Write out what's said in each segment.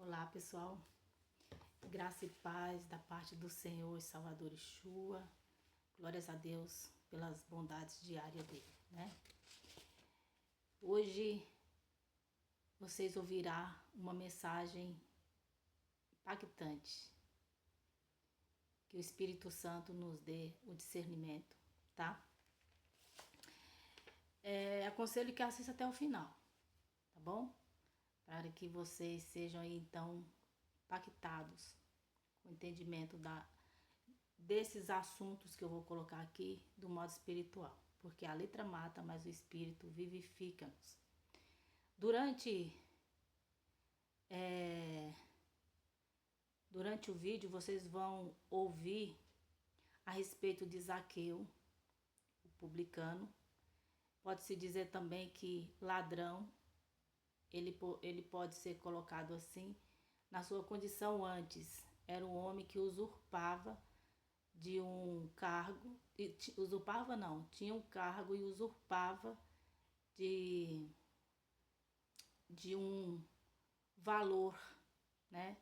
Olá, pessoal. Graça e paz da parte do Senhor e Salvador Yeshua. Glórias a Deus pelas bondades diárias dele, né? Hoje vocês ouvirão uma mensagem impactante. Que o Espírito Santo nos dê o discernimento, tá? Aconselho que assista até o final, tá bom? Para que vocês sejam aí, então, impactados com o entendimento desses assuntos que eu vou colocar aqui do modo espiritual. Porque a letra mata, mas o Espírito vivifica-nos. Durante o vídeo, vocês vão ouvir a respeito de Zaqueu, o publicano. Pode-se dizer também que ladrão, ele pode ser colocado assim, na sua condição antes. Era um homem que usurpava de um cargo, usurpava não, tinha um cargo e usurpava de um valor, né?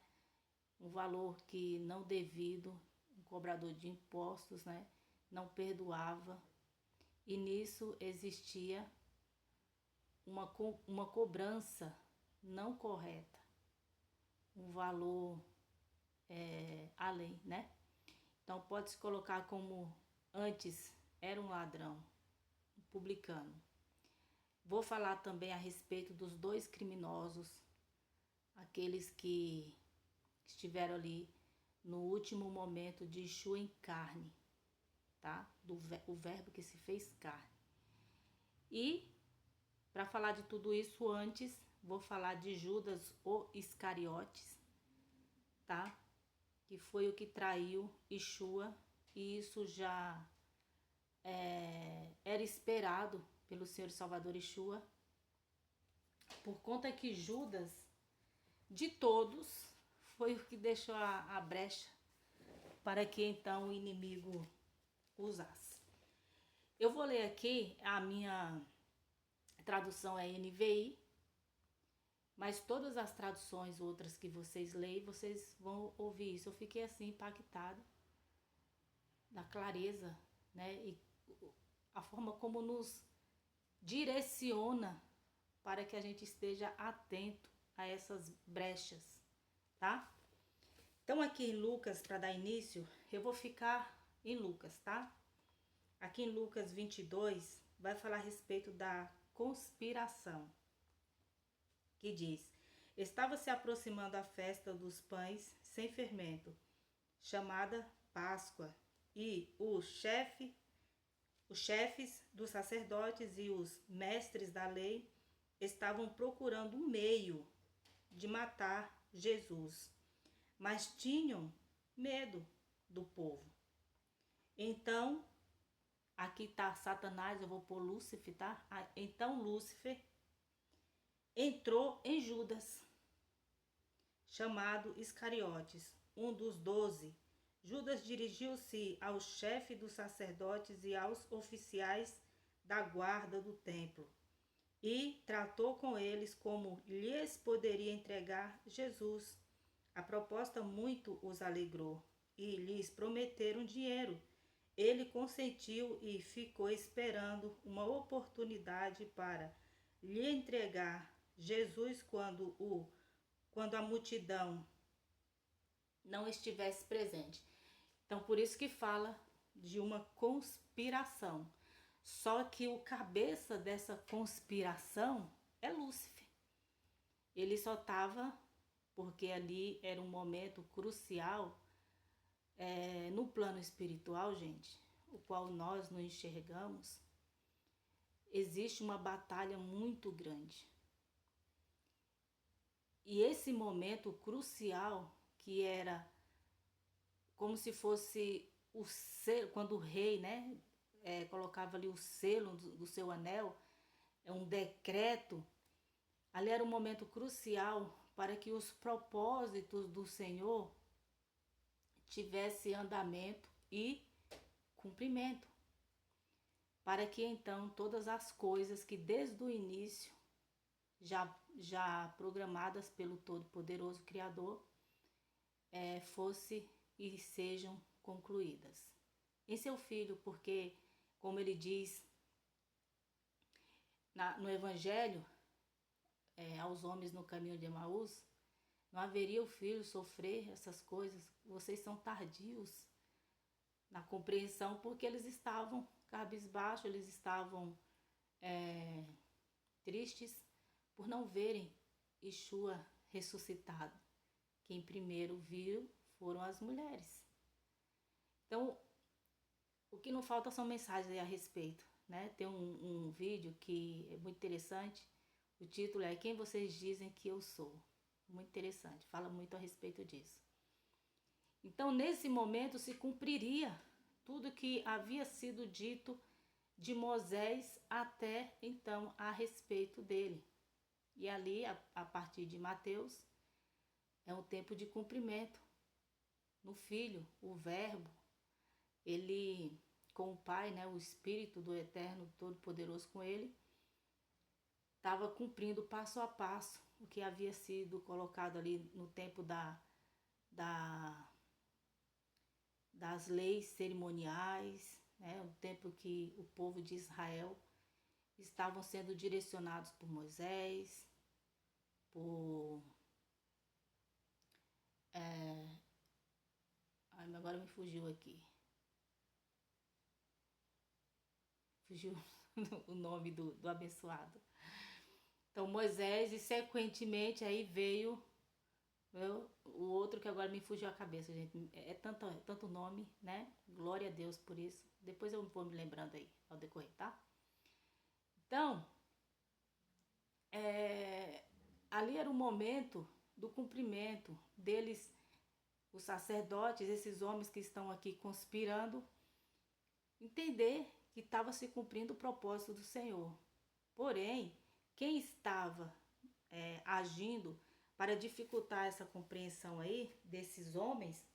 Um valor que não devido, um cobrador de impostos, né? Não perdoava. E nisso existia uma cobrança não correta, um valor além, né? Então pode se colocar como antes era um ladrão, um publicano. Vou falar também a respeito dos dois criminosos, aqueles que estiveram ali no último momento de Yeshua em carne, tá? O verbo que se fez carne. E para falar de tudo isso antes, vou falar de Judas o Iscariotes, tá? Que foi o que traiu Yeshua, e isso já era esperado pelo Senhor e Salvador Yeshua, por conta que Judas, de todos, foi o que deixou a brecha para que então o inimigo usasse. Eu vou ler aqui, a minha tradução é NVI, mas todas as traduções outras que vocês leem, vocês vão ouvir isso. Eu fiquei assim impactada da clareza, né? E a forma como nos direciona para que a gente esteja atento a essas brechas, tá? Então aqui em Lucas, para dar início, eu vou ficar em Lucas, tá? Aqui em Lucas 22, vai falar a respeito da conspiração, que diz: estava se aproximando a festa dos pães sem fermento, chamada Páscoa, e os chefes dos sacerdotes e os mestres da lei estavam procurando um meio de matar Jesus, mas tinham medo do povo. Então, aqui está Satanás, eu vou pôr Lúcifer, tá? Então Lúcifer entrou em Judas, chamado Iscariotes, um dos 12. Judas dirigiu-se ao chefe dos sacerdotes e aos oficiais da guarda do templo e tratou com eles como lhes poderia entregar Jesus. A proposta muito os alegrou e lhes prometeram dinheiro. Ele consentiu e ficou esperando uma oportunidade para lhe entregar Jesus quando a multidão não estivesse presente. Então, por isso que fala de uma conspiração. Só que o cabeça dessa conspiração é Lúcifer. Ele só estava, porque ali era um momento crucial no plano espiritual, gente, o qual nós não enxergamos. Existe uma batalha muito grande. E esse momento crucial, que era como se fosse o selo, quando o rei, né, colocava ali o selo do seu anel, um decreto, ali era um momento crucial para que os propósitos do Senhor tivessem andamento e cumprimento. Para que então todas as coisas que desde o início já programadas pelo Todo-Poderoso Criador, fosse e sejam concluídas. Em seu Filho, porque, como ele diz no Evangelho, aos homens no caminho de Emaús, não haveria o Filho sofrer essas coisas, vocês são tardios na compreensão, porque eles estavam cabisbaixo, eles estavam tristes por não verem Yeshua ressuscitado. Quem primeiro viu foram as mulheres. Então, o que não falta são mensagens a respeito, né? Tem um vídeo que é muito interessante, o título é Quem Vocês Dizem Que Eu Sou. Muito interessante, fala muito a respeito disso. Então, nesse momento se cumpriria tudo que havia sido dito de Moisés até então a respeito dele. E ali, a partir de Mateus, é um tempo de cumprimento no Filho, o Verbo, ele com o Pai, né, o Espírito do Eterno Todo-Poderoso com ele, estava cumprindo passo a passo o que havia sido colocado ali no tempo das leis cerimoniais, né, o tempo que o povo de Israel estavam sendo direcionados por Moisés, agora me fugiu aqui. Fugiu o nome do abençoado. Então Moisés, e sequentemente aí veio o outro que agora me fugiu a cabeça, gente. É tanto nome, né? Glória a Deus por isso. Depois eu vou me lembrando aí ao decorrer, tá? Então, ali era o momento do cumprimento deles, os sacerdotes, esses homens que estão aqui conspirando, entender que estava se cumprindo o propósito do Senhor. Porém, quem estava agindo para dificultar essa compreensão aí desses homens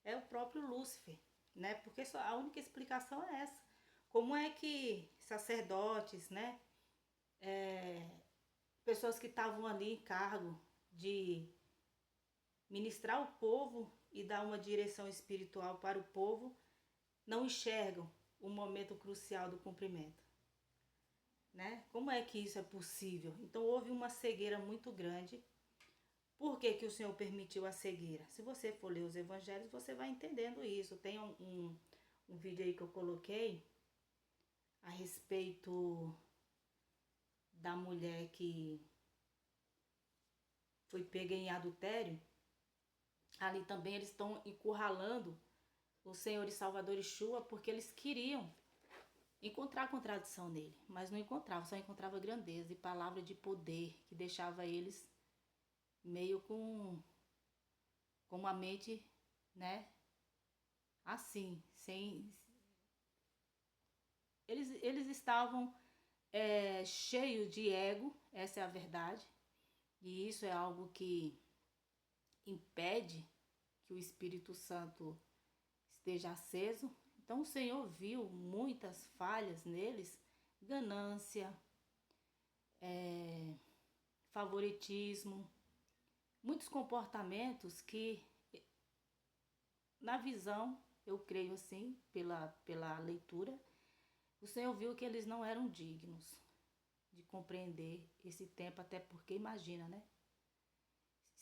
é o próprio Lúcifer, né? Porque a única explicação é essa. Como é que sacerdotes, né? Pessoas que estavam ali em cargo de ministrar o povo e dar uma direção espiritual para o povo, não enxergam o momento crucial do cumprimento, né? Como é que isso é possível? Então houve uma cegueira muito grande. Por que o Senhor permitiu a cegueira? Se você for ler os evangelhos, você vai entendendo isso. Tem um vídeo aí que eu coloquei a respeito da mulher que foi pega em adultério. Ali também eles estão encurralando o Senhor e Salvador Yeshua porque eles queriam encontrar contradição nele, mas não encontrava, só encontrava grandeza e palavra de poder que deixava eles meio com uma mente, né, assim, sem... Eles estavam cheios de ego, essa é a verdade, e isso é algo que impede que o Espírito Santo esteja aceso. Então o Senhor viu muitas falhas neles, ganância, favoritismo, muitos comportamentos que, na visão, eu creio assim, pela leitura, o Senhor viu que eles não eram dignos de compreender esse tempo, até porque imagina, né?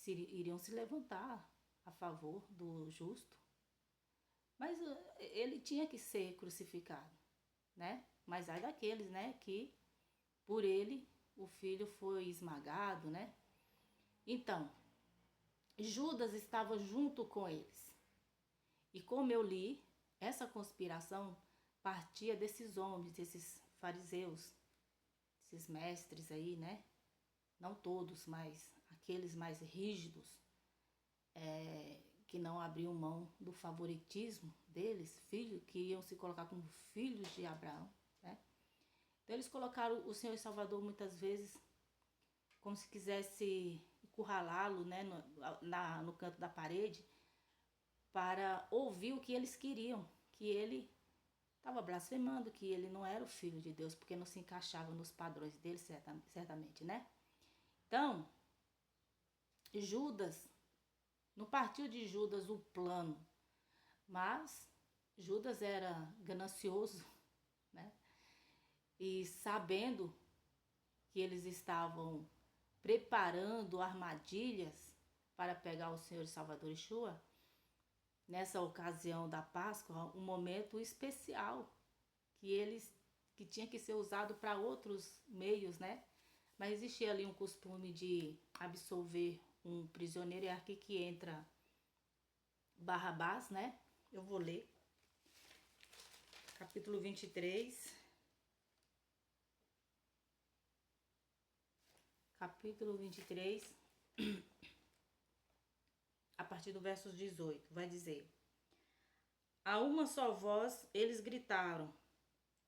Iriam se levantar a favor do justo, mas ele tinha que ser crucificado, né? Mas ai daqueles, né, que por ele o filho foi esmagado, né? Então, Judas estava junto com eles. E como eu li, essa conspiração partia desses homens, desses fariseus, esses mestres aí, né? Não todos, mas aqueles mais rígidos, que não abriam mão do favoritismo deles, filhos, que iam se colocar como filhos de Abraão, né? Então eles colocaram o Senhor e Salvador muitas vezes como se quisesse encurralá-lo, né, no canto da parede, para ouvir o que eles queriam, que ele estava blasfemando, que ele não era o filho de Deus, porque não se encaixava nos padrões dele, certamente, né? Então, Judas, não partiu de Judas o plano, mas Judas era ganancioso, né? E sabendo que eles estavam preparando armadilhas para pegar o Senhor e Salvador Yeshua, nessa ocasião da Páscoa, um momento especial que tinha que ser usado para outros meios, né? Mas existia ali um costume de absolver um prisioneiro, e é aqui que entra Barrabás, né? Eu vou ler. Capítulo 23. Capítulo 23, a partir do verso 18, vai dizer: a uma só voz eles gritaram: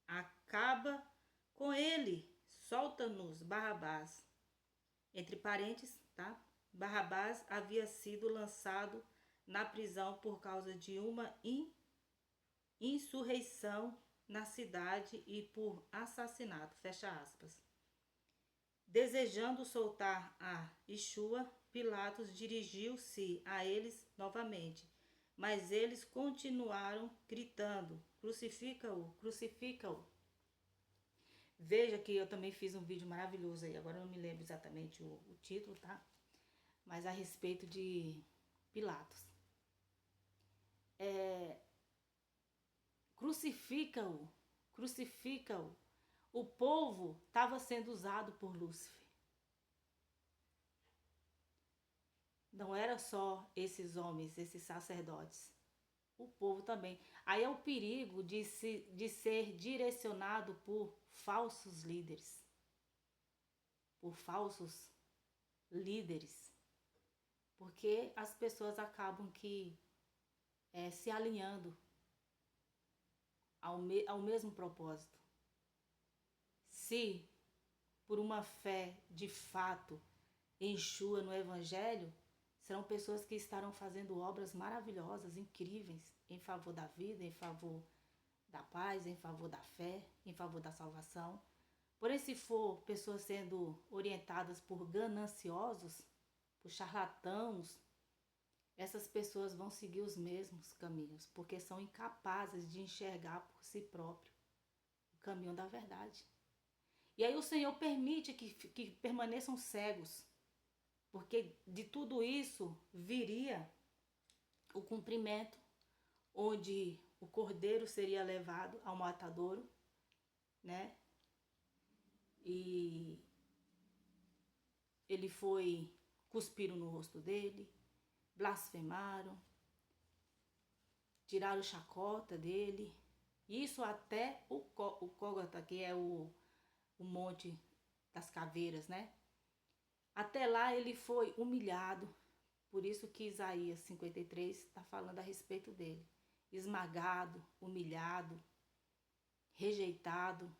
acaba com ele, solta-nos Barrabás. Entre parênteses, tá? Barrabás havia sido lançado na prisão por causa de uma insurreição na cidade e por assassinato, fecha aspas. Desejando soltar a Yeshua, Pilatos dirigiu-se a eles novamente, mas eles continuaram gritando: crucifica-o, crucifica-o. Veja que eu também fiz um vídeo maravilhoso aí, agora eu não me lembro exatamente o título, tá? Mas a respeito de Pilatos. Crucifica-o, crucifica-o. O povo estava sendo usado por Lúcifer. Não era só esses homens, esses sacerdotes. O povo também. Aí é o perigo de ser direcionado por falsos líderes. Por falsos líderes. Porque as pessoas acabam se alinhando ao mesmo propósito. Se por uma fé de fato enxua no Evangelho, serão pessoas que estarão fazendo obras maravilhosas, incríveis, em favor da vida, em favor da paz, em favor da fé, em favor da salvação. Porém, se for pessoas sendo orientadas por gananciosos, por charlatãos, essas pessoas vão seguir os mesmos caminhos, porque são incapazes de enxergar por si próprio o caminho da verdade. E aí o Senhor permite que permaneçam cegos, porque de tudo isso viria o cumprimento, onde o cordeiro seria levado ao matadouro, né? E ele foi, cuspiram no rosto dele, blasfemaram, tiraram chacota dele. Isso até o Gólgota, que é o Monte das Caveiras, né? Até lá ele foi humilhado. Por isso que Isaías 53 está falando a respeito dele. Esmagado, humilhado, rejeitado,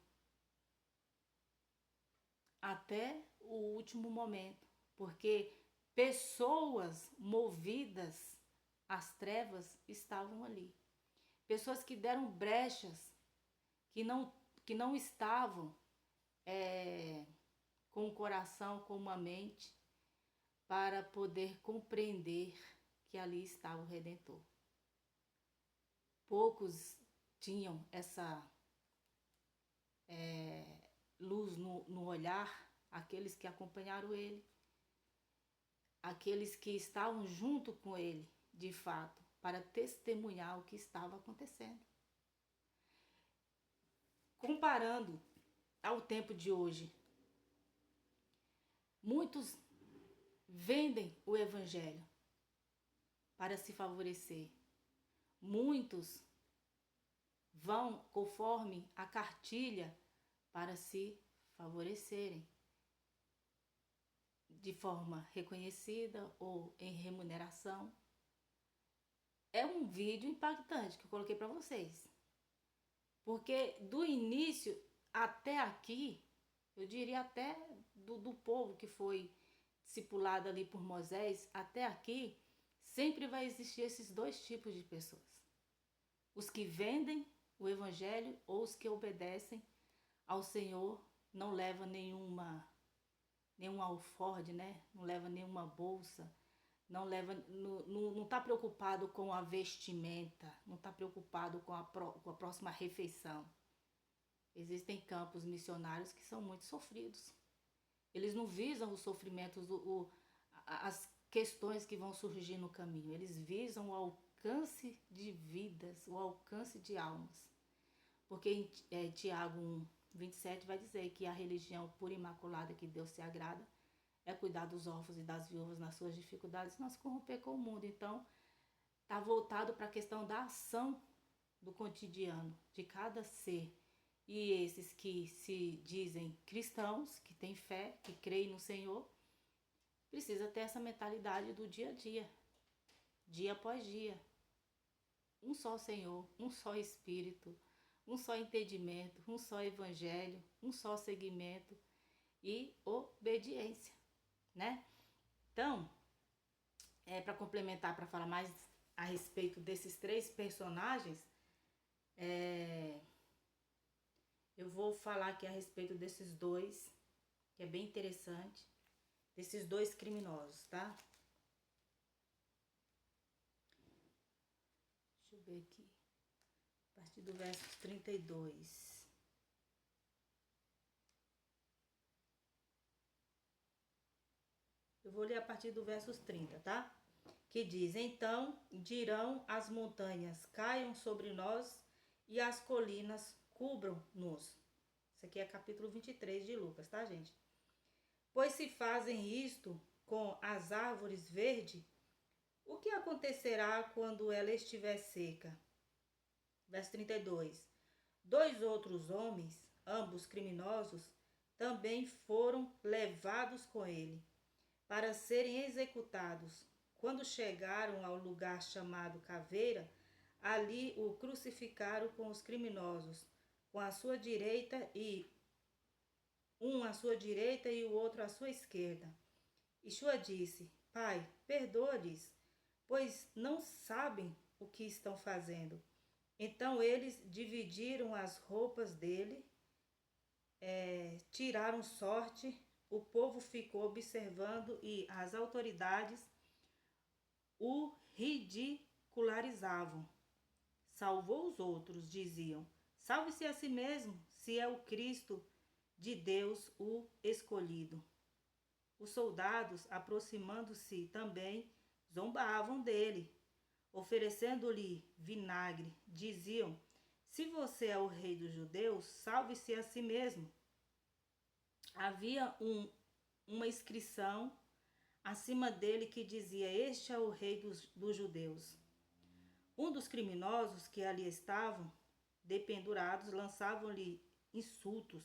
até o último momento. Porque pessoas movidas às trevas estavam ali. Pessoas que deram brechas, que não estavam com o coração, com uma mente, para poder compreender que ali estava o Redentor. Poucos tinham essa luz no olhar, aqueles que acompanharam ele, aqueles que estavam junto com ele, de fato, para testemunhar o que estava acontecendo. Comparando ao tempo de hoje, muitos vendem o evangelho para se favorecer. Muitos vão conforme a cartilha para se favorecerem de forma reconhecida ou em remuneração. É um vídeo impactante que eu coloquei para vocês. Porque do início até aqui, eu diria até do povo que foi discipulado ali por Moisés, até aqui, sempre vai existir esses dois tipos de pessoas. Os que vendem o evangelho ou os que obedecem ao Senhor, não levam nenhuma nenhum alforje, né? Não leva nenhuma bolsa, não está preocupado com a vestimenta, não está preocupado com a próxima refeição. Existem campos missionários que são muito sofridos. Eles não visam os sofrimentos, as questões que vão surgir no caminho. Eles visam o alcance de vidas, o alcance de almas. Porque em Tiago 1:27 vai dizer que a religião pura e imaculada que Deus se agrada é cuidar dos órfãos e das viúvas nas suas dificuldades e não se corromper com o mundo. Então, está voltado para a questão da ação do cotidiano de cada ser. E esses que se dizem cristãos, que têm fé, que creem no Senhor, precisa ter essa mentalidade do dia a dia, dia após dia. Um só Senhor, um só Espírito, um só entendimento, um só Evangelho, um só seguimento e obediência, né? Então, para complementar, para falar mais a respeito desses 3 personagens, eu vou falar aqui a respeito desses 2, que é bem interessante, desses 2 criminosos, tá? Deixa eu ver aqui, a partir do verso 32. Eu vou ler a partir do versos 30, tá? Que diz: então dirão as montanhas, caiam sobre nós, e as colinas cubram-nos. Isso aqui é capítulo 23 de Lucas, tá, gente? Pois se fazem isto com as árvores verdes, o que acontecerá quando ela estiver seca? Verso 32. 2 outros homens, ambos criminosos, também foram levados com ele, para serem executados. Quando chegaram ao lugar chamado Caveira, ali o crucificaram com os criminosos, com a sua direita um à sua direita e o outro à sua esquerda. Yeshua disse: Pai, perdoa-lhes, pois não sabem o que estão fazendo. Então eles dividiram as roupas dele, tiraram sorte, o povo ficou observando e as autoridades o ridicularizavam. Salvou os outros, diziam. Salve-se a si mesmo, se é o Cristo de Deus, o escolhido. Os soldados, aproximando-se também, zombavam dele, oferecendo-lhe vinagre. Diziam: se você é o rei dos judeus, salve-se a si mesmo. Havia uma inscrição acima dele que dizia: este é o rei dos judeus. Um dos criminosos que ali estavam, dependurados, lançavam-lhe insultos.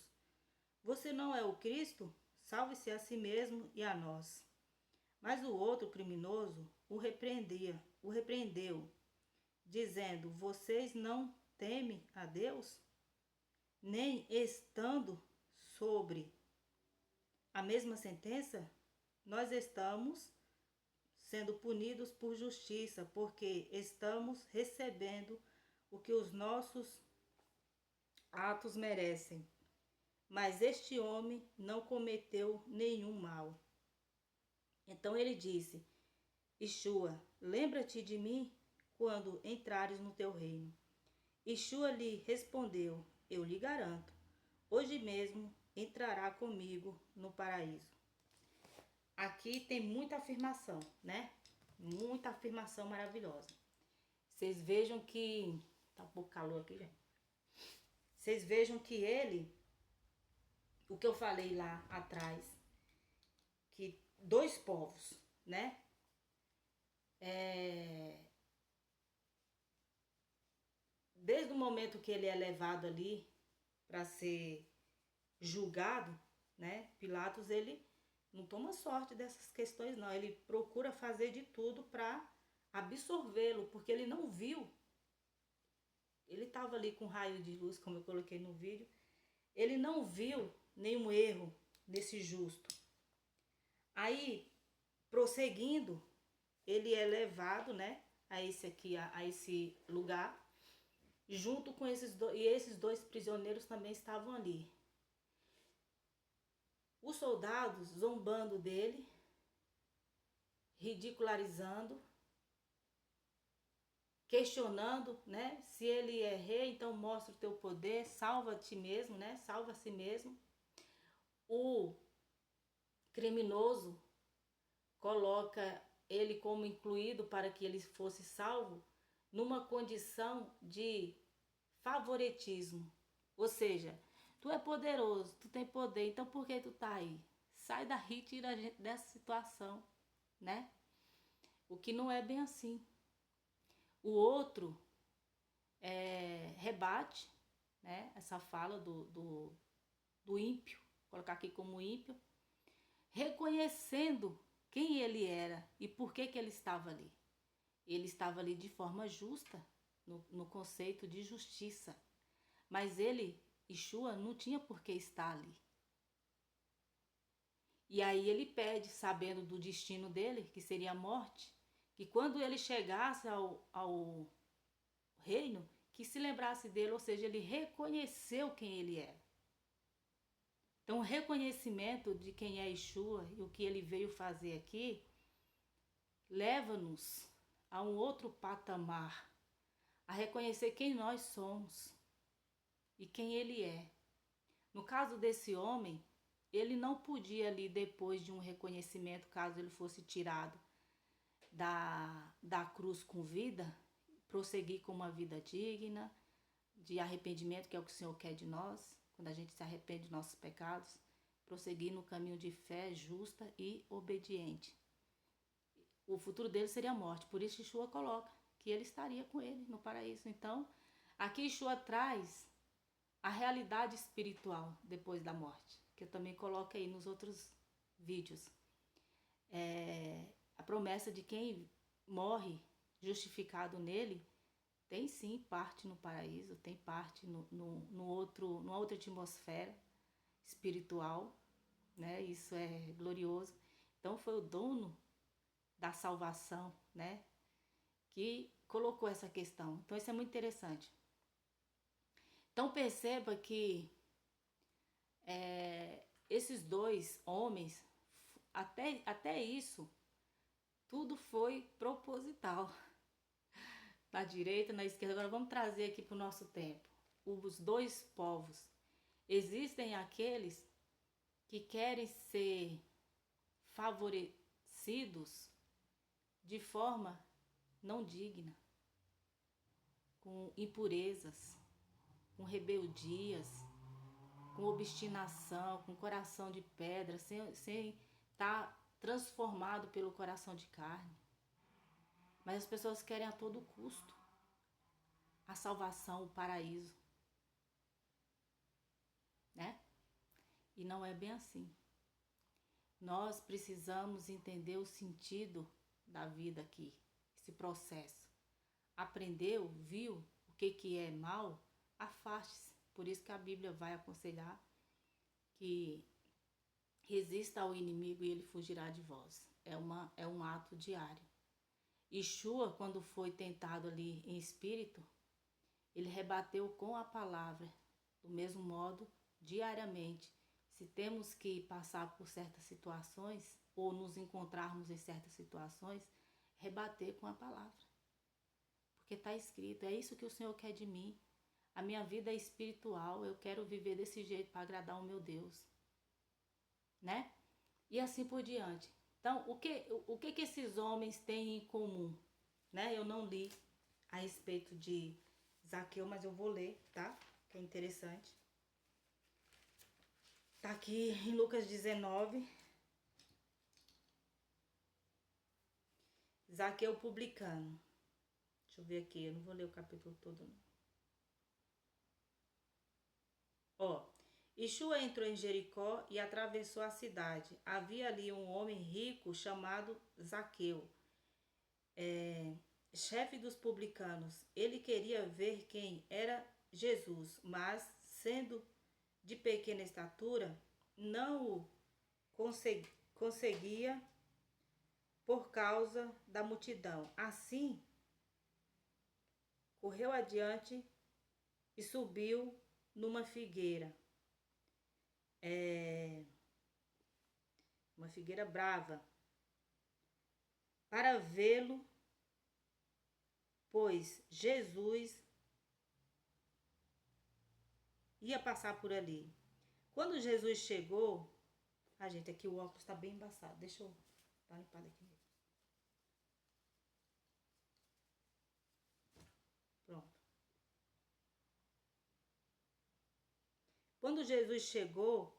Você não é o Cristo? Salve-se a si mesmo e a nós. Mas o outro criminoso o repreendeu, dizendo: vocês não temem a Deus? Nem estando sobre a mesma sentença, nós estamos sendo punidos por justiça, porque estamos recebendo o que os nossos atos merecem. Mas este homem não cometeu nenhum mal. Então ele disse: Yeshua, lembra-te de mim quando entrares no teu reino. Yeshua lhe respondeu: eu lhe garanto, hoje mesmo entrará comigo no paraíso. Aqui tem muita afirmação, né? Muita afirmação maravilhosa. Vocês vejam que... Tá um pouco calor aqui, gente. Vocês vejam que ele... O que eu falei lá atrás, que 2 povos, né? Desde o momento que ele é levado ali para ser julgado, né? Pilatos, ele não toma sorte dessas questões, não. Ele procura fazer de tudo para absorvê-lo, porque ele não viu. Ele estava ali com raio de luz, como eu coloquei no vídeo. Ele não viu nenhum erro nesse justo. Aí, prosseguindo, ele é levado, né, a esse lugar, junto com esses 2 prisioneiros também estavam ali. Os soldados zombando dele, ridicularizando, questionando, né? Se ele é rei, então mostra o teu poder, salva a ti mesmo, né? Salva a si mesmo. O criminoso coloca ele como incluído para que ele fosse salvo numa condição de favoritismo. Ou seja, tu é poderoso, tu tem poder, então por que tu tá aí? Sai daí, tira a gente dessa situação, né? O que não é bem assim. O outro rebate, né, essa fala do ímpio, vou colocar aqui como ímpio, reconhecendo quem ele era e por que ele estava ali. Ele estava ali de forma justa, no conceito de justiça. Mas ele, Yeshua, não tinha por que estar ali. E aí ele pede, sabendo do destino dele, que seria a morte, que quando ele chegasse ao reino, que se lembrasse dele, ou seja, ele reconheceu quem ele era. Então, o reconhecimento de quem é Yeshua e o que ele veio fazer aqui, leva-nos a um outro patamar, a reconhecer quem nós somos e quem ele é. No caso desse homem, ele não podia ali, depois de um reconhecimento, caso ele fosse tirado da cruz com vida, prosseguir com uma vida digna, de arrependimento, que é o que o Senhor quer de nós, quando a gente se arrepende dos nossos pecados, prosseguir no caminho de fé justa e obediente. O futuro dele seria a morte, por isso Yeshua coloca que ele estaria com ele no paraíso. Então, aqui Yeshua traz a realidade espiritual depois da morte, que eu também coloco aí nos outros vídeos. A promessa de quem morre justificado nele tem sim parte no paraíso, tem parte numa outra atmosfera espiritual, né? Isso é glorioso. Então foi o dono da salvação, né, que colocou essa questão. Então isso é muito interessante. Então perceba que esses dois homens, até isso, tudo foi proposital. Na direita, na esquerda. Agora vamos trazer aqui para o nosso tempo. Os dois povos. Existem aqueles que querem ser favorecidos de forma não digna, com impurezas, com rebeldias, com obstinação, com coração de pedra, sem estar transformado pelo coração de carne. Mas as pessoas querem a todo custo a salvação, o paraíso, né? E não é bem assim. Nós precisamos entender o sentido da vida aqui, esse processo. Aprendeu, viu o que é mal, afaste-se. Por isso que a Bíblia vai aconselhar que resista ao inimigo e ele fugirá de vós. É um ato diário. Yeshua, quando foi tentado ali em espírito, ele rebateu com a palavra, do mesmo modo, diariamente. Se temos que passar por certas situações ou nos encontrarmos em certas situações, rebater com a palavra. Porque está escrito, é isso que o Senhor quer de mim. A minha vida é espiritual, eu quero viver desse jeito para agradar o meu Deus. Né? E assim por diante. Então, o que esses homens têm em comum? Né? Eu não li a respeito de Zaqueu, mas eu vou ler, tá? Que é interessante. Tá aqui em Lucas 19. Zaqueu publicano. Deixa eu ver aqui, eu não vou ler o capítulo todo, não. Ó, Yeshua entrou em Jericó e atravessou a cidade. Havia ali um homem rico chamado Zaqueu, chefe dos publicanos. Ele queria ver quem era Jesus, mas, sendo de pequena estatura, não o conseguia por causa da multidão. Assim, correu adiante e subiu numa figueira. uma figueira brava, para vê-lo, pois Jesus ia passar por ali. Quando Jesus chegou, a gente, aqui o óculos está bem embaçado, deixa eu dar uma limpada aqui. Pronto. Quando Jesus chegou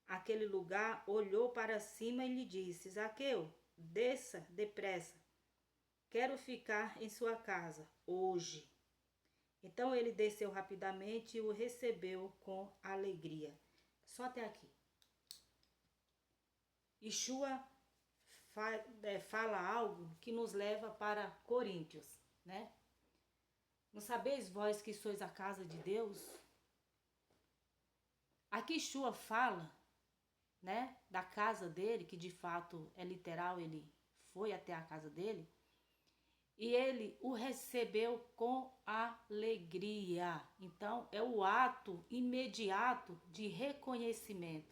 àquele lugar, olhou para cima e lhe disse: Zaqueu, desça depressa, quero ficar em sua casa hoje. Então ele desceu rapidamente e o recebeu com alegria. Só até aqui. Yeshua fala algo que nos leva para Coríntios, né? Não sabeis vós que sois a casa de Deus? Aqui Yeshua fala, né, da casa dele, que de fato é literal, ele foi até a casa dele, e ele o recebeu com alegria. Então, é o ato imediato de reconhecimento.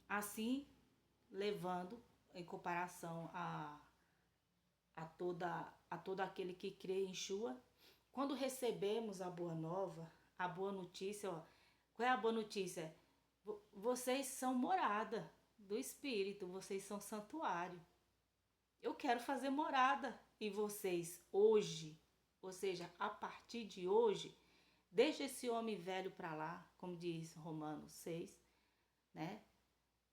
Assim, levando em comparação a todo aquele que crê em Yeshua, quando recebemos a boa nova, a boa notícia, ó, qual é a boa notícia? Vocês são morada do Espírito, vocês são santuário. Eu quero fazer morada em vocês hoje, ou seja, a partir de hoje, deixa esse homem velho para lá, como diz Romanos 6, né?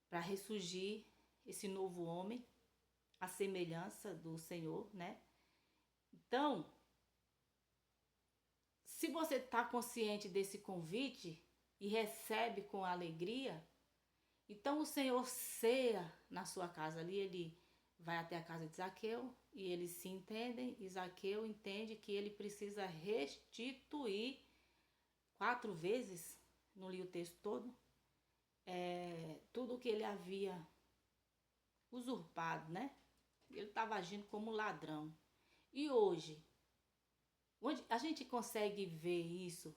Para ressurgir esse novo homem, a semelhança do Senhor, né? Então, se você está consciente desse convite e recebe com alegria, então o Senhor ceia na sua casa ali, ele vai até a casa de Zaqueu e eles se entendem, e Zaqueu entende que ele precisa restituir 4 vezes, não li o texto todo, tudo que ele havia usurpado, né? Ele estava agindo como ladrão. E hoje, onde a gente consegue ver isso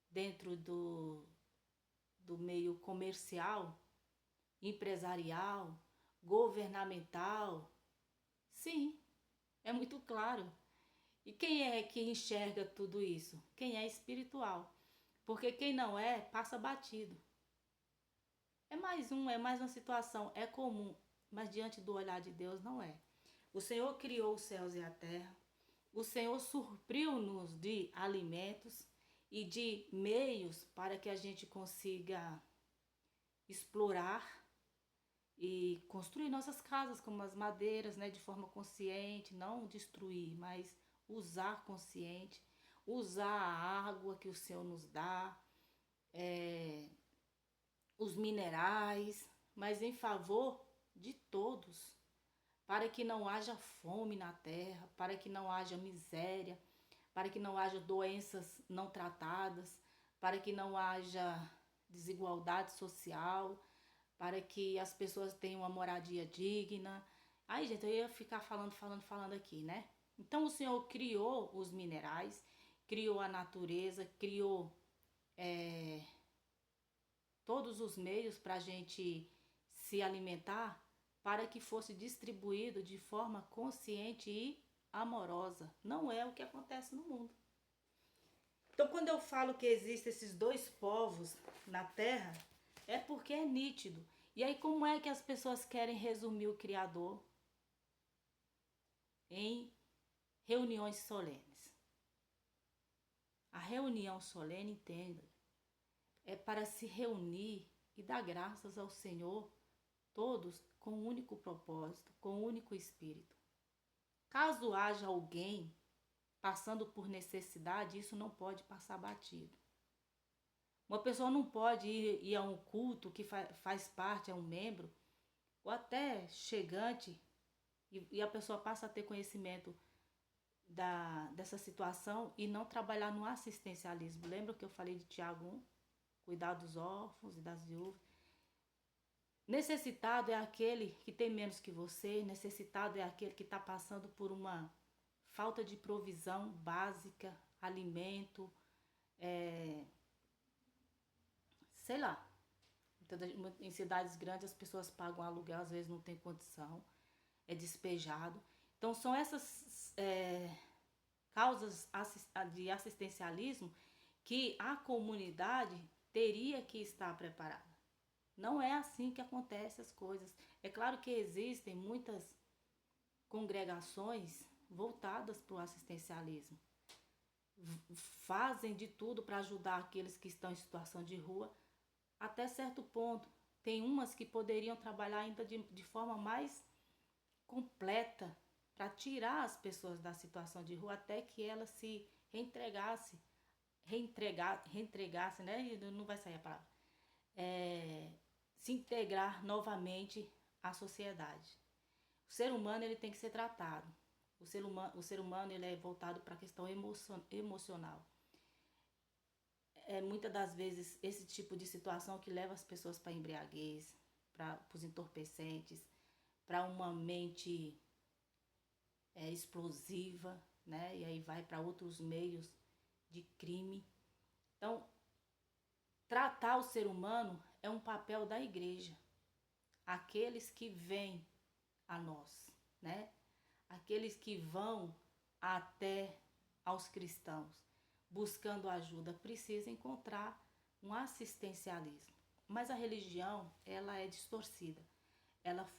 dentro do meio comercial, empresarial, governamental? Sim, é muito claro. E quem é que enxerga tudo isso? Quem é espiritual. Porque quem não é, passa batido. É mais uma situação, é comum, mas diante do olhar de Deus não é. O Senhor criou os céus e a terra. O Senhor supriu-nos de alimentos e de meios para que a gente consiga explorar e construir nossas casas como as madeiras, né, de forma consciente, não destruir, mas usar consciente, usar a água que o Senhor nos dá, os minerais, mas em favor de todos, para que não haja fome na terra, para que não haja miséria, para que não haja doenças não tratadas, para que não haja desigualdade social, para que as pessoas tenham uma moradia digna. Aí, gente, eu ia ficar falando aqui, né? Então, o Senhor criou os minerais, criou a natureza, criou todos os meios para a gente se alimentar, para que fosse distribuído de forma consciente e amorosa. Não é o que acontece no mundo. Então, quando eu falo que existem esses dois povos na Terra, é porque é nítido. E aí, como é que as pessoas querem resumir o Criador em reuniões solenes? A reunião solene, entenda, é para se reunir e dar graças ao Senhor, todos com um único propósito, com um único espírito. Caso haja alguém passando por necessidade, isso não pode passar batido. Uma pessoa não pode ir a um culto que faz parte, é um membro, ou até chegante, e a pessoa passa a ter conhecimento dessa situação e não trabalhar no assistencialismo. Lembra que eu falei de Tiago 1? Cuidar dos órfãos e das viúvas. Necessitado é aquele que tem menos que você, necessitado é aquele que está passando por uma falta de provisão básica, alimento, sei lá, Em cidades grandes as pessoas pagam aluguel, às vezes não tem condição, é despejado. Então são essas causas de assistencialismo que a comunidade teria que estar preparada. Não é assim que acontecem as coisas. É claro que existem muitas congregações voltadas para o assistencialismo. Fazem de tudo para ajudar aqueles que estão em situação de rua, até certo ponto. Tem umas que poderiam trabalhar ainda de forma mais completa para tirar as pessoas da situação de rua até que elas se reintegrasse, né? Não vai sair a palavra. Se integrar novamente à sociedade. O ser humano ele tem que ser tratado. O ser humano ele é voltado para a questão emocional. Muitas das vezes esse tipo de situação que leva as pessoas para a embriaguez, para os entorpecentes, para uma mente explosiva, né? E aí vai para outros meios de crime. Então, tratar o ser humano é um papel da igreja. Aqueles que vêm a nós, né? Aqueles que vão até aos cristãos buscando ajuda precisam encontrar um assistencialismo. Mas a religião, ela é distorcida. Ela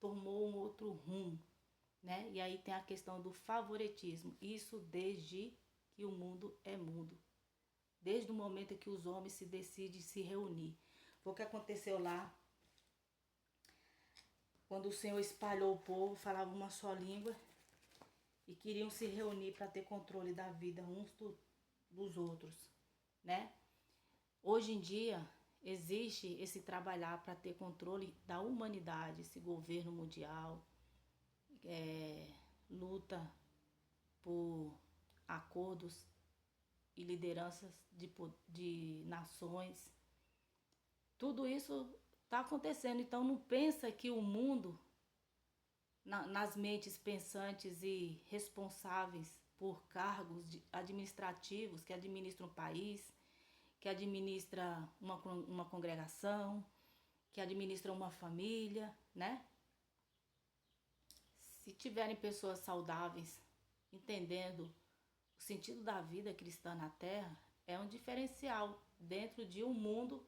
tomou um outro rumo, né? E aí tem a questão do favoritismo. Isso desde que o mundo é mundo. Desde o momento em que os homens se decidem se reunir. Foi o que aconteceu lá quando o Senhor espalhou o povo, falava uma só língua e queriam se reunir para ter controle da vida uns dos outros, né? Hoje em dia existe esse trabalhar para ter controle da humanidade, esse governo mundial, luta por acordos e lideranças de nações. Tudo isso está acontecendo, então não pensa que o mundo, nas mentes pensantes e responsáveis por cargos administrativos que administram o país, que administra uma congregação, que administra uma família, né? Se tiverem pessoas saudáveis, entendendo o sentido da vida cristã na Terra, é um diferencial dentro de um mundo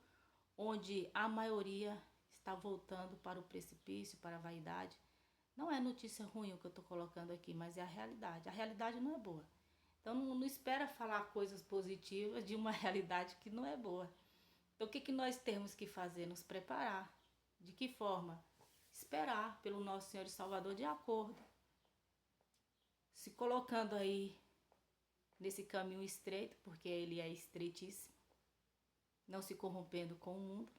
onde a maioria está voltando para o precipício, para a vaidade. Não é notícia ruim o que eu estou colocando aqui, mas é a realidade. A realidade não é boa. Então não espera falar coisas positivas de uma realidade que não é boa. Então o que nós temos que fazer? Nos preparar. De que forma? Esperar pelo nosso Senhor e Salvador de acordo. Se colocando aí nesse caminho estreito, porque ele é estreitíssimo. Não se corrompendo com o mundo,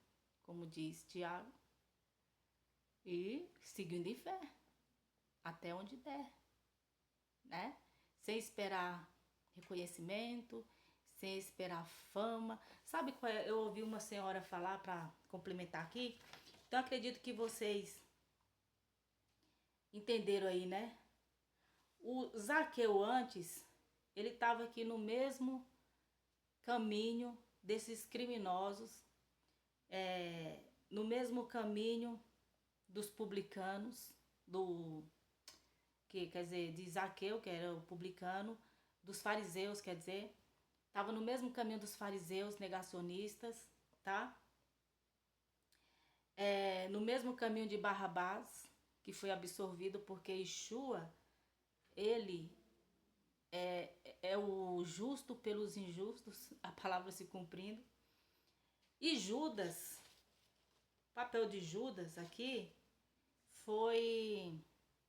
como diz Tiago. E seguindo em fé. Até onde der, né? Sem esperar reconhecimento, sem esperar fama. Sabe qual é? Eu ouvi uma senhora falar, para complementar aqui, então acredito que vocês entenderam aí, né? O Zaqueu antes, ele estava aqui no mesmo caminho desses criminosos, no mesmo caminho dos publicanos, de Zaqueu, que era o publicano, dos fariseus, quer dizer, estava no mesmo caminho dos fariseus negacionistas, tá? No mesmo caminho de Barrabás, que foi absorvido porque Yeshua, ele é o justo pelos injustos, a palavra se cumprindo. E Judas, o papel de Judas aqui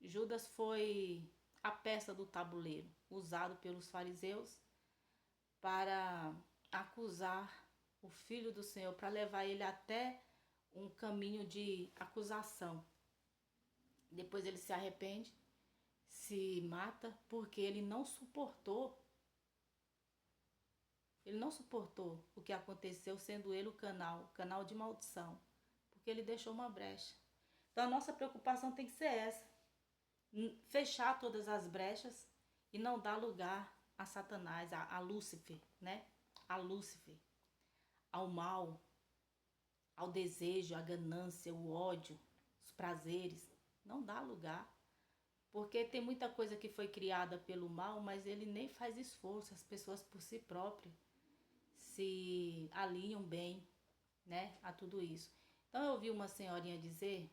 Judas foi a peça do tabuleiro usado pelos fariseus para acusar o Filho do Senhor, para levar ele até um caminho de acusação. Depois ele se arrepende, se mata, porque ele não suportou o que aconteceu, sendo ele o canal de maldição, porque ele deixou uma brecha. Então a nossa preocupação tem que ser essa: fechar todas as brechas e não dar lugar a Satanás, a Lúcifer, né? A Lúcifer, ao mal, ao desejo, à ganância, o ódio, os prazeres. Não dá lugar. Porque tem muita coisa que foi criada pelo mal, mas ele nem faz esforço. As pessoas por si próprias se alinham bem, né, a tudo isso. Então eu ouvi uma senhorinha dizer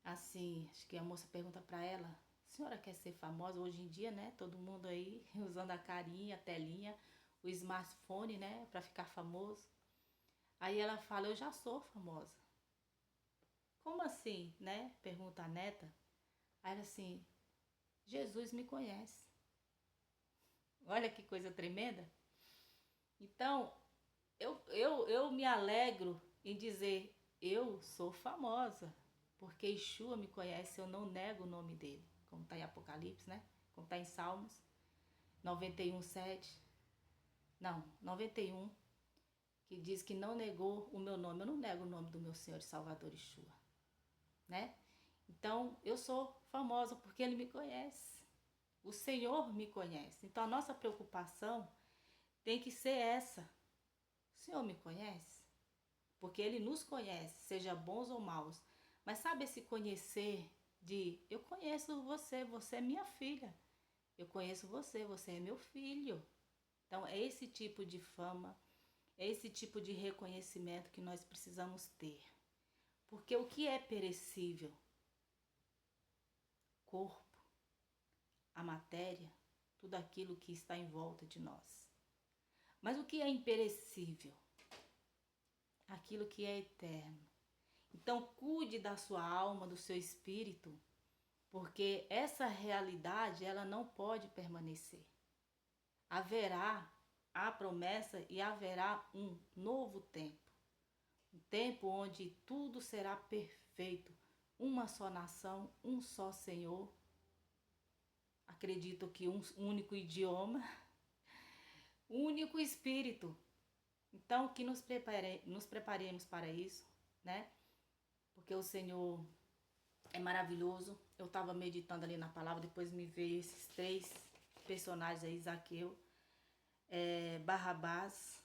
assim, acho que a moça pergunta para ela: a senhora quer ser famosa? Hoje em dia, né, todo mundo aí usando a carinha, a telinha, o smartphone, né, para ficar famoso. Aí ela fala: eu já sou famosa. Como assim, né? Pergunta a neta. Aí ela assim: Jesus me conhece. Olha que coisa tremenda. Então, eu me alegro em dizer: eu sou famosa, porque Yeshua me conhece, eu não nego o nome dele, como está em Apocalipse, né? Como está em Salmos 91, 7. Não, 91, que diz que não negou o meu nome. Eu não nego o nome do meu Senhor e Salvador Yeshua, né? Então, eu sou famosa porque ele me conhece. O Senhor me conhece. Então, a nossa preocupação tem que ser essa. O Senhor me conhece? Porque ele nos conhece, seja bons ou maus. Mas sabe esse conhecer de eu conheço você, você é minha filha. Eu conheço você, você é meu filho. Então, é esse tipo de fama, é esse tipo de reconhecimento que nós precisamos ter. Porque o que é perecível? Corpo, a matéria, tudo aquilo que está em volta de nós. Mas o que é imperecível? Aquilo que é eterno. Então, cuide da sua alma, do seu espírito, porque essa realidade ela não pode permanecer. Haverá a promessa e haverá um novo tempo. Um tempo onde tudo será perfeito. Uma só nação, um só Senhor. Acredito que um único idioma, um único espírito. Então, que nos preparemos para isso, né? Porque o Senhor é maravilhoso. Eu estava meditando ali na palavra, depois me veio esses três personagens aí, Zaqueu, Barrabás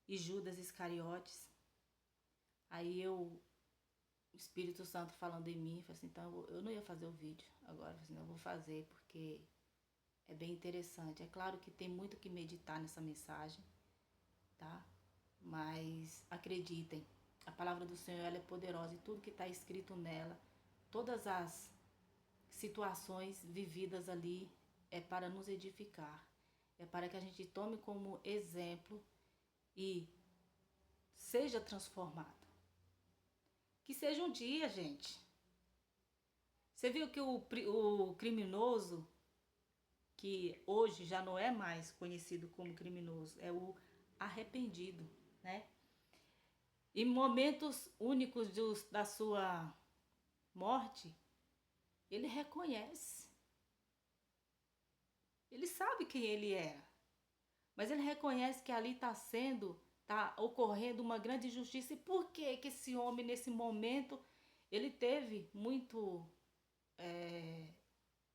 e Judas Iscariotes. Aí o Espírito Santo falando em mim, falei assim, então eu não ia fazer o vídeo agora, assim, eu vou fazer porque é bem interessante. É claro que tem muito que meditar nessa mensagem, tá? Mas acreditem, a palavra do Senhor ela é poderosa e tudo que está escrito nela, todas as situações vividas ali é para nos edificar, é para que a gente tome como exemplo e seja transformado. Que seja um dia, gente. Você viu que o criminoso, que hoje já não é mais conhecido como criminoso, é o arrependido, né? Em momentos únicos da sua morte, ele reconhece. Ele sabe quem ele era. Mas ele reconhece que ali está ocorrendo uma grande injustiça. E por que esse homem, nesse momento, ele teve muito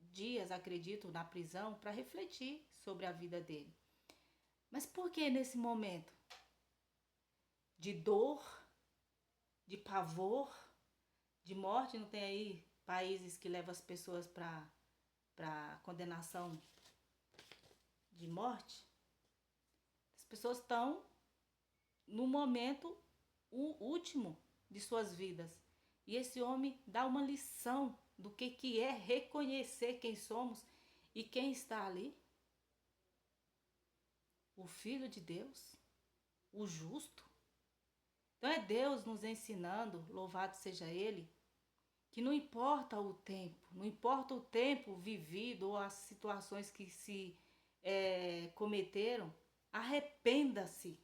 dias, acredito, na prisão para refletir sobre a vida dele. Mas por que nesse momento de dor, de pavor, de morte? Não tem aí países que levam as pessoas para condenação de morte? As pessoas estão no momento último de suas vidas. E esse homem dá uma lição do que é reconhecer quem somos e quem está ali. O Filho de Deus, o justo. Então é Deus nos ensinando, louvado seja Ele, que não importa o tempo, não importa o tempo vivido ou as situações que se cometeram, arrependa-se.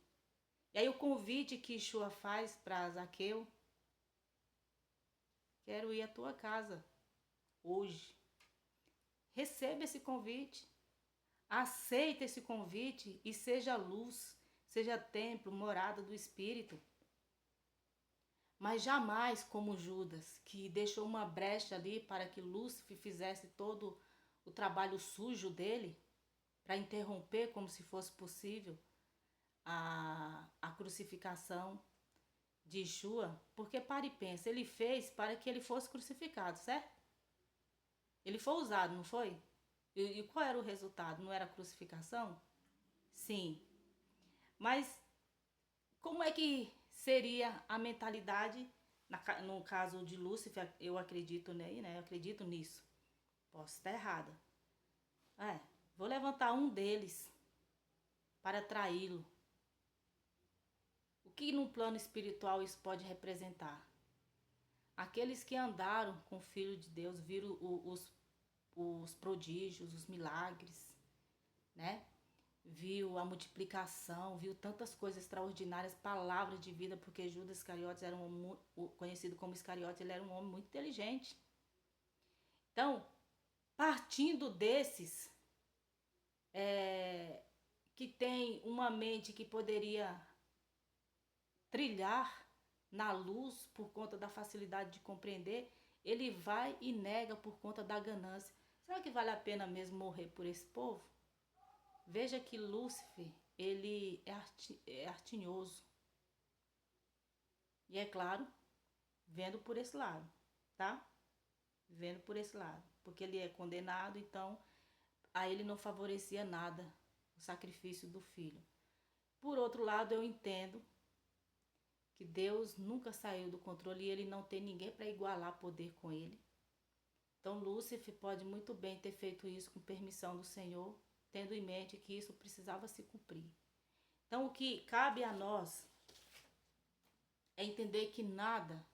E aí o convite que Yeshua faz para Zaqueu: quero ir à tua casa hoje. Receba esse convite, aceita esse convite e seja luz, seja templo, morada do Espírito. Mas jamais como Judas, que deixou uma brecha ali para que Lúcifer fizesse todo o trabalho sujo dele, para interromper como se fosse possível a crucificação de Yeshua, porque para e pensa, ele fez para que ele fosse crucificado, certo? Ele foi usado, não foi? E qual era o resultado? Não era a crucificação? Sim. Mas como é que seria a mentalidade, no caso de Lúcifer, eu acredito, né? Eu acredito nisso. Posso estar errada. Vou levantar um deles para traí-lo. O que no plano espiritual isso pode representar? Aqueles que andaram com o Filho de Deus, viram os prodígios, os milagres, né? Viu a multiplicação, viu tantas coisas extraordinárias, palavras de vida, porque Judas Iscariotes era conhecido como Iscariotes, ele era um homem muito inteligente. Então, partindo desses, que tem uma mente que poderia trilhar na luz por conta da facilidade de compreender, ele vai e nega por conta da ganância. Será que vale a pena mesmo morrer por esse povo? Veja que Lúcifer, ele é artinhoso. E é claro, vendo por esse lado, tá? Vendo por esse lado. Porque ele é condenado, então a ele não favorecia nada o sacrifício do filho. Por outro lado, eu entendo que Deus nunca saiu do controle e ele não tem ninguém para igualar poder com ele. Então Lúcifer pode muito bem ter feito isso com permissão do Senhor, tendo em mente que isso precisava se cumprir. Então o que cabe a nós é entender que nada,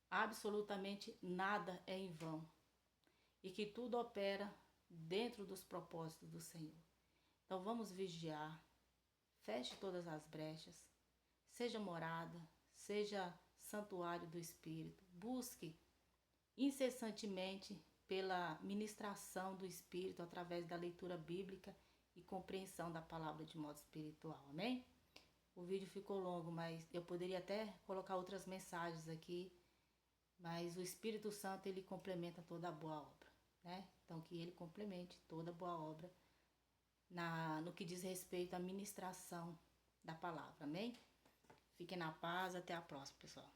absolutamente nada é em vão. E que tudo opera dentro dos propósitos do Senhor. Então vamos vigiar, feche todas as brechas, seja morada, seja santuário do Espírito. Busque incessantemente pela ministração do Espírito através da leitura bíblica e compreensão da palavra de modo espiritual. Amém? O vídeo ficou longo, mas eu poderia até colocar outras mensagens aqui, mas o Espírito Santo, ele complementa toda a boa obra, né? Então que ele complemente toda a boa obra no que diz respeito à ministração da palavra. Amém? Fiquem na paz, até a próxima, pessoal.